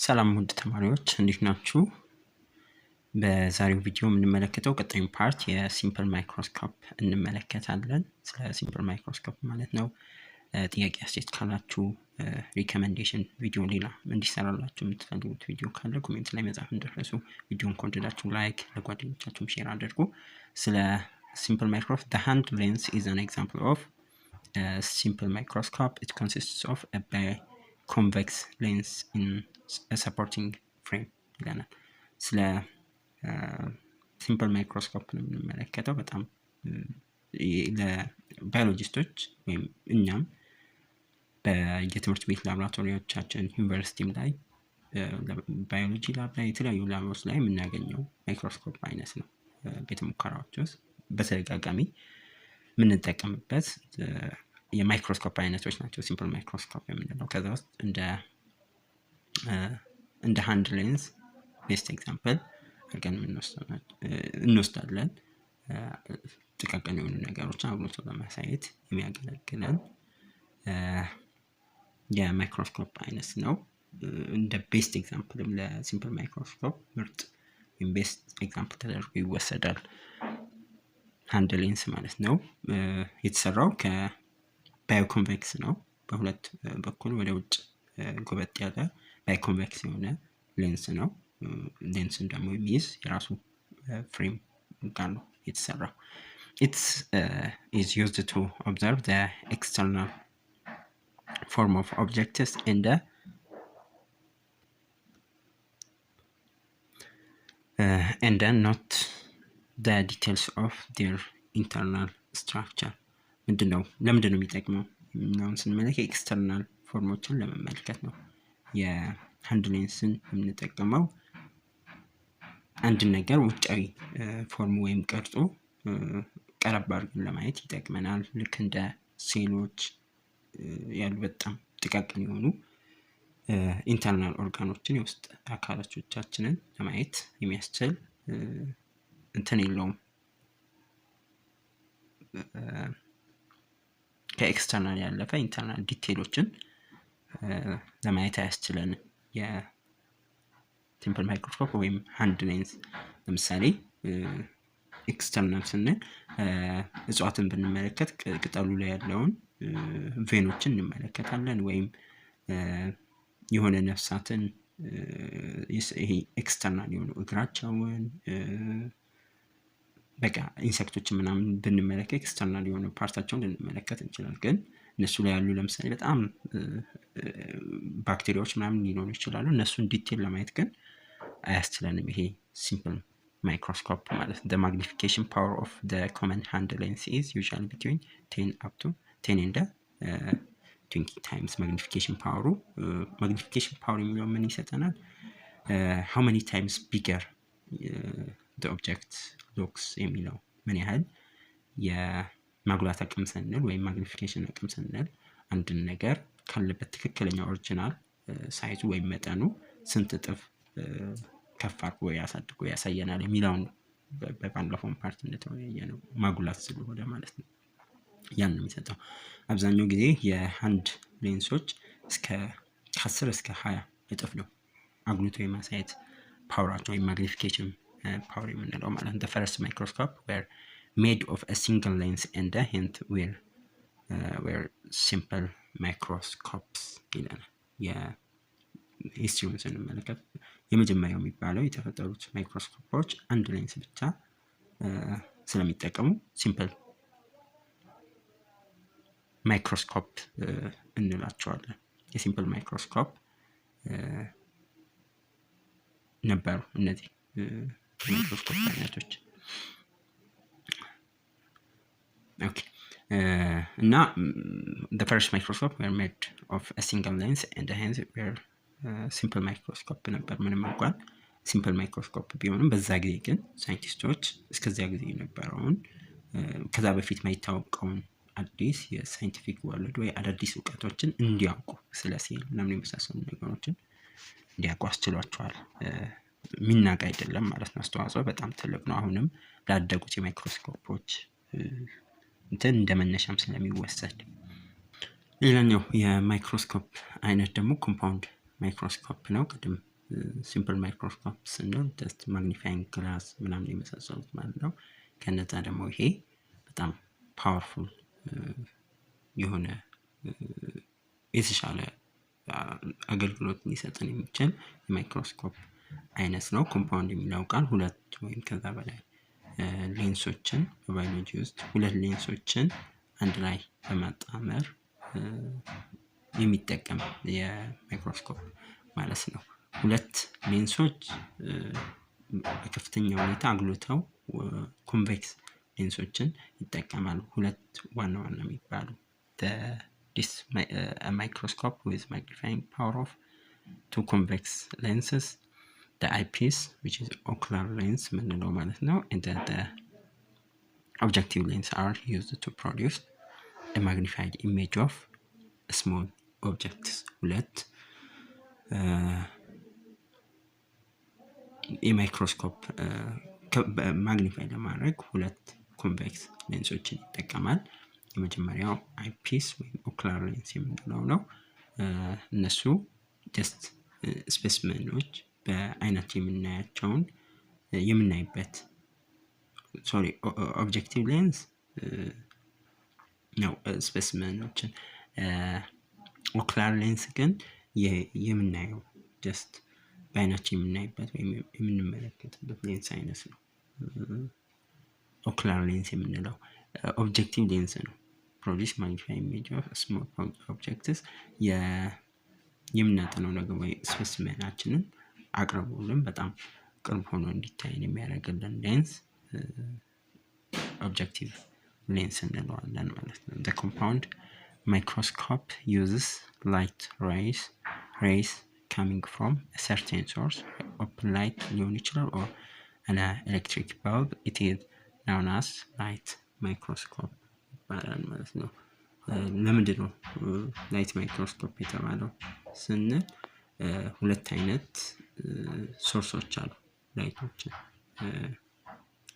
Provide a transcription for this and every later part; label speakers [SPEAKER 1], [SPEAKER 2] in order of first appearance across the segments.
[SPEAKER 1] ሰላም ውድ ተማሪዎች እንዴት ናችሁ? በዛሬው ቪዲዮ የምንመለከተው ቀጣዩን ፓርት የሲምፕል ማይክሮስኮፕ እንመለከታለን። ስለ ሲምፕል ማይክሮስኮፕ ማለት ነው። ጥያቄ አስተያየት ካላችሁ ሪኮመንዴሽን ቪዲዮ ሌላ እንዲሰራላችሁ የምትፈልጉት ቪዲዮ ካለ ኮሜንት ላይ መጻፍ እንዳትረሱ። ቪዲዮን ከወደዳችሁ ላይክ ለጓደኞቻችሁም ሼር አድርጉ። ስለ ሲምፕል ማይክሮስኮፕ the hand lens is an example of a simple microscope. It consists of a convex lens in a supporting frame ይላል። ስለ ሲምፕል ማይክሮስኮፕ ነው የምንመለከተው። በጣም ለባዮሎጂስቶች ወይም እኛም በየትምህርት ቤት ላብራቶሪዎቻችን ዩኒቨርሲቲም ላይ ባዮሎጂ ላብ ላይ የተለያዩ ላቦች ላይ የምናገኘው ማይክሮስኮፕ አይነት ነው። ቤተ ሙከራዎች ውስጥ በተደጋጋሚ የምንጠቀምበት የማይክሮስኮፕ አይነቶች ናቸው ሲምፕል ማይክሮስኮፕ የምንለው። ከዛ ውስጥ እንደ ሃንድ ሌንስ ቤስት ኤግዛምፕል አድርገን እንወስዳለን። ጥቃቅን የሆኑ ነገሮችን አጉልቶ በማሳየት የሚያገለግለን የማይክሮስኮፕ አይነት ነው። እንደ ቤስት ኤግዛምፕልም ለሲምፕል ማይክሮስኮፕ ምርጥ ወይም ቤስት ኤግዛምፕል ተደርጎ ይወሰዳል ሃንድ ሌንስ ማለት ነው። የተሰራው ከባዮኮንቬክስ ነው። በሁለት በኩል ወደ ውጭ ጎበጥ ያለ ባዮኮንቬክስ የሆነ ሌንስ ነው። ሌንስን ደግሞ የሚይዝ የራሱ ፍሬም ጋር ነው የተሰራው። It is used to observe the external form of objects and then not the details of their internal structure. ለምንድን ነው የሚጠቅመው? ምናምን ስንመለከት ኤክስተርናል ፎርሞችን ለመመልከት ነው። የሃንድ ሌንስን የምንጠቀመው አንድ ነገር ውጫዊ ፎርሙ ወይም ቅርጹ ቀረብ አድርገን ለማየት ይጠቅመናል። ልክ እንደ ሴሎች ያሉ በጣም ጥቃቅን የሆኑ ኢንተርናል ኦርጋኖችን የውስጥ አካላቶቻችንን ለማየት የሚያስችል እንትን የለውም። ከኤክስተርናል ያለፈ ኢንተርናል ዲቴሎችን ለማየት አያስችለንም። የሲምፕል ማይክሮስኮፕ ወይም ሃንድ ሌንስ ለምሳሌ ኤክስተርናል ስንል እጽዋትን ብንመለከት ቅጠሉ ላይ ያለውን ቬኖችን እንመለከታለን። ወይም የሆነ ነፍሳትን ይሄ ኤክስተርናል የሆኑ እግራቸውን በቃ ኢንሴክቶችን ምናምን ብንመለከት ኤክስተርናል የሆኑ ፓርታቸውን ልንመለከት እንችላለን። ግን እነሱ ላይ ያሉ ለምሳሌ በጣም ባክቴሪያዎች ምናምን ሊኖሩ ይችላሉ። እነሱን ዲቴል ለማየት ግን አያስችለንም ይሄ ሲምፕል microscope ማለት the magnification power of the common hand lens is usually between 10 up to 10 and 20 times magnification power የሚለው ምን ይሰጠናል? how many times bigger the object looks የሚለው ምን ያህል የማጉላት አቅም ስንል ወይም ማግኒፊኬሽን አቅም ስንል አንድን ነገር ካለበት ትክክለኛ ኦሪጂናል ሳይዙ ወይም መጠኑ ስንት እጥፍ ከፍ አድርጎ ያሳድጎ ያሳየናል የሚለውን በባለፈው ፓርት እንደተወያየነው ማጉላት ስለሆነ ማለት ነው። ያን ነው የሚሰጠው። አብዛኛው ጊዜ የሃንድ ሌንሶች እስከ 10 እስከ 20 እጥፍ ነው አጉልቶ የማሳየት ፓወራቸው ወይም ማግኒፊኬሽን ፓወር የምንለው ማለት ነው። the first microscope were made of a single lens and the hint were simple microscopes ይላል። የሂስትሪውን ስንመለከት የመጀመሪያው የሚባለው የተፈጠሩት ማይክሮስኮፖች አንድ ሌንስ ብቻ ስለሚጠቀሙ ሲምፕል ማይክሮስኮፕ እንላቸዋለን። የሲምፕል ማይክሮስኮፕ ነበሩ እነዚህ ማይክሮስኮፕ አይነቶች። ኦኬ እና the first microscope were made of a single lens and hence were ሲምፕል ማይክሮስኮፕ ነበር። ምንም እንኳን ሲምፕል ማይክሮስኮፕ ቢሆንም በዛ ጊዜ ግን ሳይንቲስቶች እስከዚያ ጊዜ የነበረውን ከዛ በፊት ማይታወቀውን አዲስ የሳይንቲፊክ ወርልድ ወይ አዳዲስ እውቀቶችን እንዲያውቁ ስለ ሴል ምናምን የመሳሰሉ ነገሮችን እንዲያውቁ አስችሏቸዋል። ሚናቅ አይደለም ማለት ነው። አስተዋጽኦ በጣም ትልቅ ነው። አሁንም ላደጉት የማይክሮስኮፖች እንትን እንደመነሻም ስለሚወሰድ። ሌላኛው የማይክሮስኮፕ አይነት ደግሞ ኮምፓውንድ ማይክሮስኮፕ ነው። ቅድም ሲምፕል ማይክሮስኮፕ ስንል ጀስት ማግኒፋይንግ ግላስ ምናምን የመሳሰሉት ማለት ነው። ከነዛ ደግሞ ይሄ በጣም ፓወርፉል የሆነ የተሻለ አገልግሎት ሊሰጥን የሚችል የማይክሮስኮፕ አይነት ነው። ኮምፓውንድ የሚለው ቃል ሁለት ወይም ከዛ በላይ ሌንሶችን በባዮሎጂ ውስጥ ሁለት ሌንሶችን አንድ ላይ በማጣመር የሚጠቀም የማይክሮስኮፕ ማለት ነው። ሁለት ሌንሶች በከፍተኛ ሁኔታ አጉልተው ኮንቬክስ ሌንሶችን ይጠቀማሉ። ሁለት ዋና ዋና የሚባሉ this microscope with magnifying power of two convex lenses, the eyepiece which is ocular lens ምንለው ማለት ነው, and then the objective lens are used to produce a magnified image of small objects. ሁለት የማይክሮስኮፕ ማግኒፋይ ለማድረግ ሁለት ኮንቬክስ ሌንሶችን ይጠቀማል። የመጀመሪያው አይፒስ ወይም ኦኩላር ሌንስ የምንለው ነው። እነሱ ጀስት ስፔስመኖች በአይናቸው የምናያቸውን የምናይበት ኦብጀክቲቭ ሌንስ ነው ስፔስመኖችን። ኦኩላር ሌንስ ግን የምናየው ጀስት በአይናቸው የምናይበት ወይም የምንመለከትበት ሌንስ አይነት ነው። ኦኩላር ሌንስ የምንለው ኦብጀክቲቭ ሌንስ ነው። ፕሮዲስ ማግኒፋይ ኢሜጅ ኦፍ ስሞል ኦብጀክትስ የምናጠነው ነገር ወይ ስፔስመናችንን አቅርቦልን በጣም ቅርብ ሆኖ እንዲታይን የሚያደርግልን ሌንስ ኦብጀክቲቭ ሌንስ እንለዋለን ማለት ነው። The compound microscope uses light rays coming from a certain source, open light ሊሆን ይችላል or an electric bulb. It is known as light microscope ይባላል ማለት ነው። ለምንድን ነው ላይት ማይክሮስኮፕ የተባለው ስንል ሁለት አይነት ሶርሶች አሉ ላይቶችን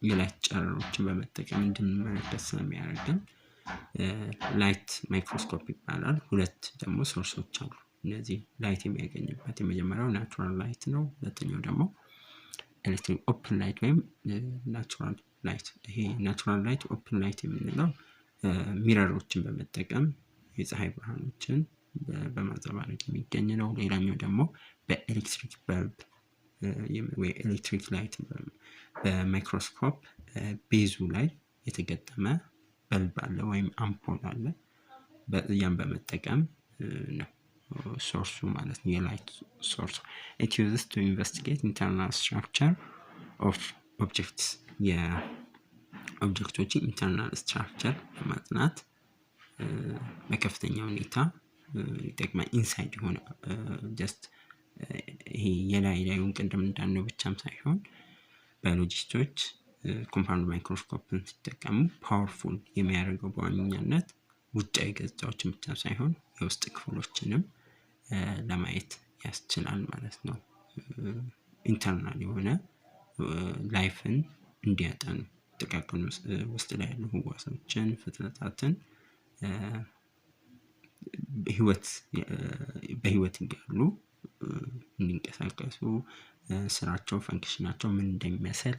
[SPEAKER 1] የላይት ጨረሮችን በመጠቀም እንድንመለከት ስለሚያደርገን ላይት ማይክሮስኮፕ ይባላል። ሁለት ደግሞ ሶርሶች አሉ እነዚህ ላይት የሚያገኝበት። የመጀመሪያው ናቹራል ላይት ነው። ሁለተኛው ደግሞ ኤሌክትሪክ ኦፕን ላይት ወይም ናቹራል ላይት። ይሄ ናቹራል ላይት ኦፕን ላይት የምንለው ሚረሮችን በመጠቀም የፀሐይ ብርሃኖችን በማንጸባረቅ የሚገኝ ነው። ሌላኛው ደግሞ በኤሌክትሪክ በልብ ወይ ኤሌክትሪክ ላይት በማይክሮስኮፕ ቤዙ ላይ የተገጠመ በልብ አለ ወይም አምፖል አለ። ያን በመጠቀም ነው ሶርሱ ማለት ነው፣ የላይት ሶርሱ። It uses to investigate internal structure of objects. የኦብጀክቶችን ኢንተርናል ስትራክቸር ለማጥናት በከፍተኛ ሁኔታ ይጠቅማል። ኢንሳይድ የሆነ ጀስት ይሄ የላዩን ቅድም እንዳልነው ብቻም ሳይሆን ባዮሎጂስቶች ኮምፓውንድ ማይክሮስኮፕን ሲጠቀሙ ፓወርፉል የሚያደርገው በዋነኛነት ውጫዊ ገጽታዎችን ብቻ ሳይሆን የውስጥ ክፍሎችንም ለማየት ያስችላል ማለት ነው። ኢንተርናል የሆነ ላይፍን እንዲያጠኑ ጥቃቅን ውስጥ ላይ ያሉ ህዋሶችን፣ ፍጥረታትን በህይወት እንዲያሉ እንዲንቀሳቀሱ ስራቸው ፈንክሽናቸው ምን እንደሚመስል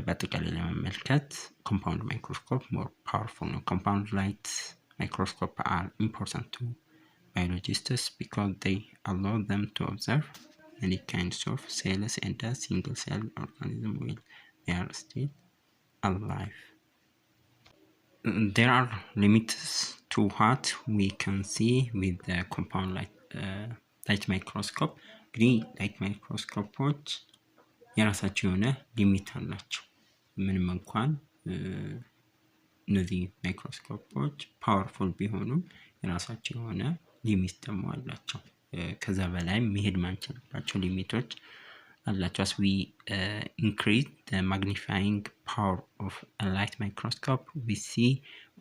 [SPEAKER 1] በአጠቃላይ ለመመልከት ኮምፓውንድ ማይክሮስኮፕ ሞር ፓወርፉል ነው። ኮምፓውንድ ላይት ማይክሮስኮፕ are important to biologists because they allow them to observe many kinds of cells and a single cell organism while they are still alive. There are limits to what we can see with the compound light microscope. እንግዲህ ላይት ማይክሮስኮፖች የራሳቸው የሆነ ሊሚት አላቸው። ምንም እንኳን እነዚህ ማይክሮስኮፖች ፓወርፉል ቢሆኑም የራሳቸው የሆነ ሊሚት ደግሞ አላቸው። ከዛ በላይ መሄድ ማንችልባቸው ሊሚቶች አላቸው። as we increase the magnifying power of a light microscope, we see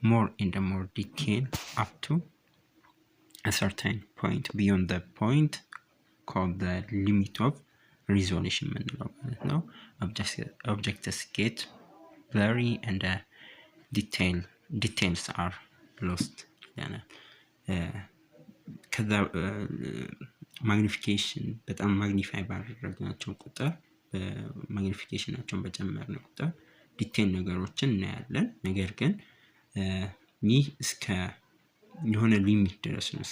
[SPEAKER 1] more and more detail up to a certain point. Beyond the point called the limit of resolution ምንለው ማለት ነው። Objects get blurry and details are lost. ከዛ ማግኒፊኬሽን በጣም ማግኒፋይ ባደረግናቸው ቁጥር ማግኒፊኬሽናቸውን በጨመርን ቁጥር ዲቴል ነገሮችን እናያለን። ነገር ግን ይህ እስከ የሆነ ሊሚት ድረስ ነው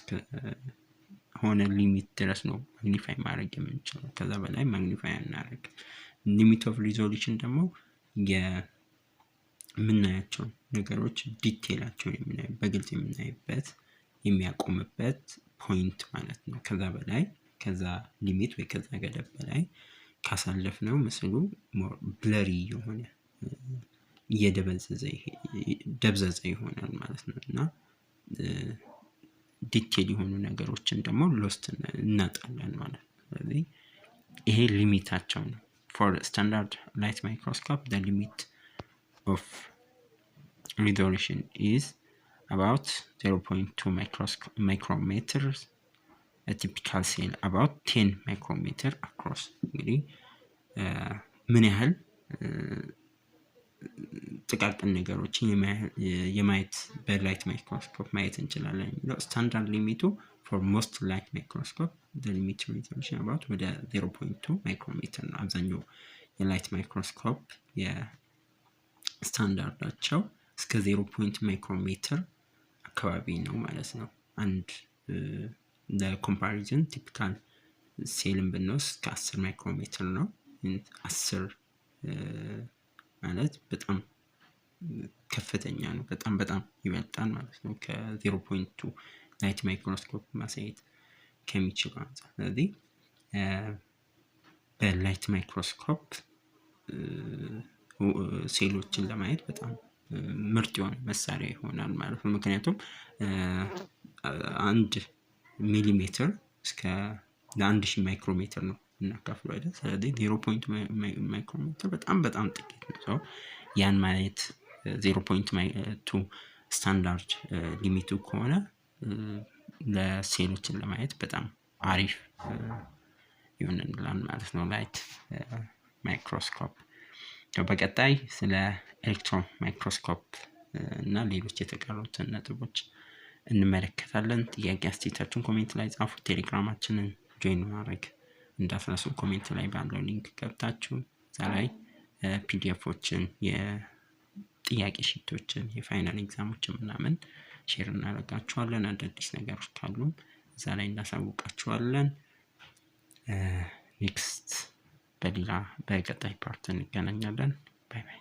[SPEAKER 1] ሆነ ሊሚት ድረስ ነው ማግኒፋይ ማድረግ የምንችለው። ከዛ በላይ ማግኒፋይ አናደርግ። ሊሚት ኦፍ ሪዞሉሽን ደግሞ የምናያቸው ነገሮች ዲቴላቸውን በግልጽ የምናይበት የሚያቆምበት ፖይንት ማለት ነው። ከዛ በላይ ከዛ ሊሚት ወይ ከዛ ገደብ በላይ ካሳለፍነው ምስሉ ብለሪ የሆነ ደብዘዘ ይሆናል ማለት ነው እና ዲቴል የሆኑ ነገሮችን ደግሞ ሎስት እናጣለን ማለት ነው። ስለዚህ ይሄ ሊሚታቸው ነው። for standard light microscope the limit of resolution is about 0.2 micrometers, a typical cell about 10 micrometer across. እንግዲህ ምን ያህል ጥቃቅን ነገሮችን የማየት በላይት ማይክሮስኮፕ ማየት እንችላለን የሚለው ስታንዳርድ ሊሚቱ for most light microscope the limit resolution about ወደ 0.2 ማይክሮሜትር ነው። አብዛኛው የላይት ማይክሮስኮፕ የስታንዳርዳቸው እስከ 0.2 ማይክሮሜትር አካባቢ ነው ማለት ነው። አንድ ለኮምፓሪዝን ቲፒካል ሴልን ብንወስድ ከ10 ማይክሮሜትር ነው። 10 ማለት በጣም ከፍተኛ ነው። በጣም ይበልጣል ማለት ነው ከ0.2 ላይት ማይክሮስኮፕ ማሳየት ከሚችሉ አንፃር። ስለዚህ በላይት ማይክሮስኮፕ ሴሎችን ለማየት በጣም ምርጥ የሆነ መሳሪያ ይሆናል ማለት ነው። ምክንያቱም 1 ሚሊሜትር እስከ ለ1000 ማይክሮሜትር ነው እናካፍለው አይደል? ስለዚህ 0.2 ማይክሮሜትር በጣም ጥቂት ነው። ያን ማለት 0.2 ስታንዳርድ ሊሚቱ ከሆነ ለሴሎችን ለማየት በጣም አሪፍ ይሆናል ማለት ነው ላይት ማይክሮስኮፕ። በቀጣይ ስለ ኤሌክትሮን ማይክሮስኮፕ እና ሌሎች የተቀሩትን ነጥቦች እንመለከታለን። ጥያቄ አስተያየታችሁን ኮሜንት ላይ ጻፉ። ቴሌግራማችንን ጆይን ማድረግ እንዳትረሱ። ኮሜንት ላይ ባለው ሊንክ ገብታችሁ እዛ ላይ ፒዲኤፎችን፣ የጥያቄ ሺቶችን፣ የፋይናል ኤግዛሞችን ምናምን ሼር እናደርጋችኋለን። አዳዲስ ነገሮች ካሉ እዛ ላይ እናሳውቃችኋለን። ኔክስት በቀጣይ ፓርት እንገናኛለን። ባይ ባይ።